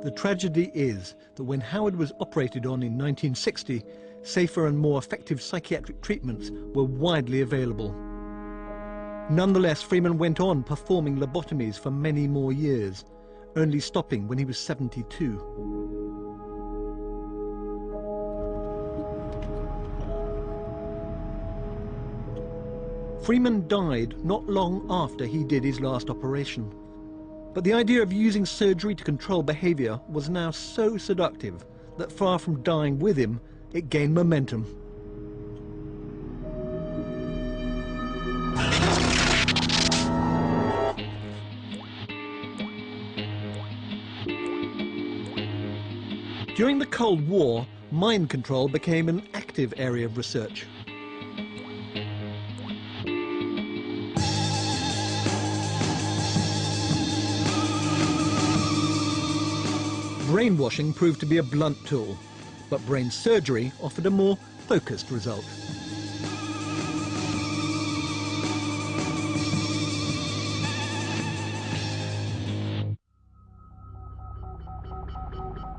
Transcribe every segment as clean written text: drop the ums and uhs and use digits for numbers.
The tragedy is that when Howard was operated on in 1960, safer and more effective psychiatric treatments were widely available. Nonetheless, Freeman went on performing lobotomies for many more years, only stopping when he was 72. Freeman died not long after he did his last operation. But the idea of using surgery to control behavior was now so seductive that far from dying with him, it gained momentum. During the Cold War, mind control became an active area of research. Brainwashing proved to be a blunt tool, but brain surgery offered a more focused result.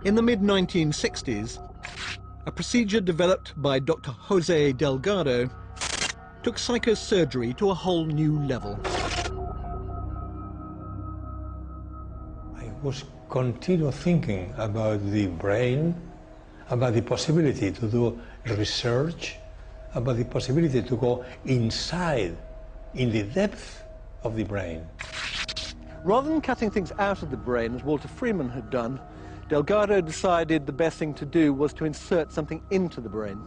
In the mid-1960s, a procedure developed by Dr. Jose Delgado took psychosurgery to a whole new level. I was continue thinking about the brain, about the possibility to do research, about the possibility to go inside, in the depth of the brain. Rather than cutting things out of the brain, as Walter Freeman had done, Delgado decided the best thing to do was to insert something into the brain.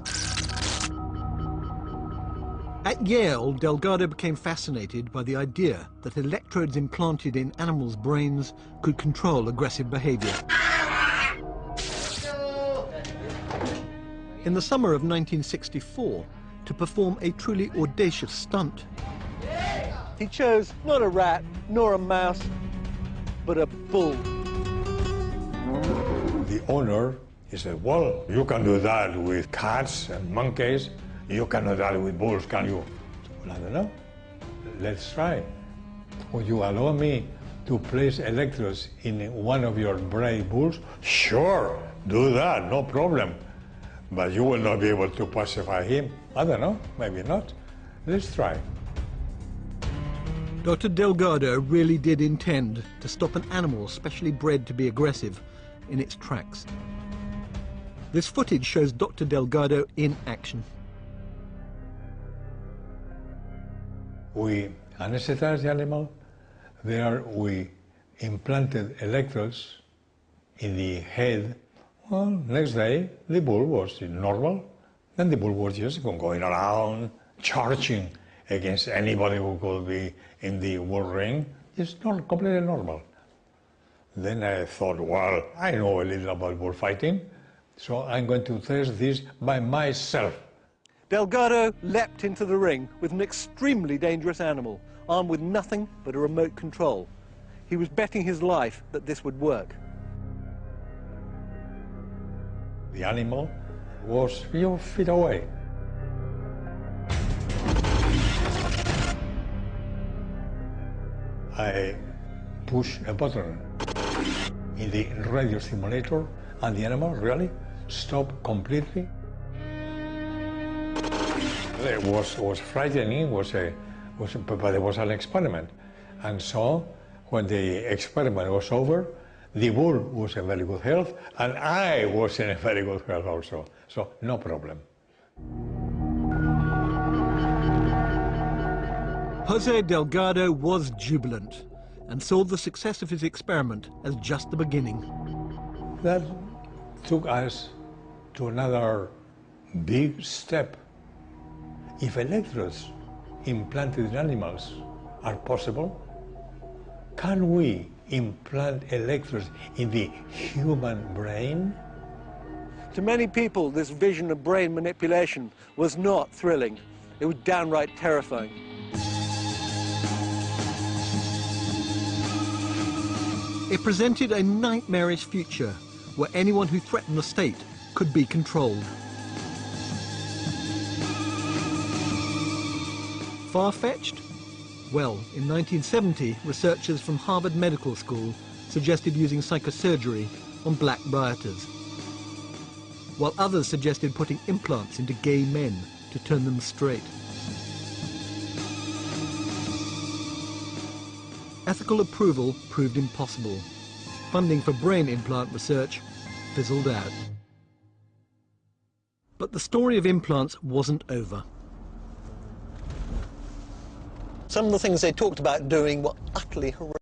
At Yale, Delgado became fascinated by the idea that electrodes implanted in animals' brains could control aggressive behavior. In the summer of 1964, to perform a truly audacious stunt, he chose not a rat nor a mouse, but a bull. The owner, he said, well, you can do that with cats and monkeys. You cannot do that with bulls, can you? Well, I don't know. Let's try. Would you allow me to place electrodes in one of your brave bulls? Sure, do that, no problem. But you will not be able to pacify him. I don't know, maybe not. Let's try. Dr. Delgado really did intend to stop an animal specially bred to be aggressive in its tracks. This footage shows Dr. Delgado in action. We anesthetized the animal. There we implanted electrodes in the head. Well, next day, the bull was normal. Then the bull was just going around, charging against anybody who could be in the bull ring. It's not completely normal. Then I thought, well, I know a little about bullfighting, so I'm going to test this by myself. Delgado leapt into the ring with an extremely dangerous animal, armed with nothing but a remote control. He was betting his life that this would work. The animal was a few feet away. I pushed a button in the radio stimulator, and the animal really stopped completely. It was frightening, but it was an experiment. And so, when the experiment was over, the bull was in very good health, and I was in a very good health also. So, no problem. Jose Delgado was jubilant and saw the success of his experiment as just the beginning. That took us to another big step. If electrodes implanted in animals are possible, can we implant electrodes in the human brain? To many people, this vision of brain manipulation was not thrilling. It was downright terrifying. It presented a nightmarish future where anyone who threatened the state could be controlled. Far-fetched? Well, in 1970, researchers from Harvard Medical School suggested using psychosurgery on black rioters, while others suggested putting implants into gay men to turn them straight. Ethical approval proved impossible. Funding for brain implant research fizzled out. But the story of implants wasn't over. Some of the things they talked about doing were utterly horrific.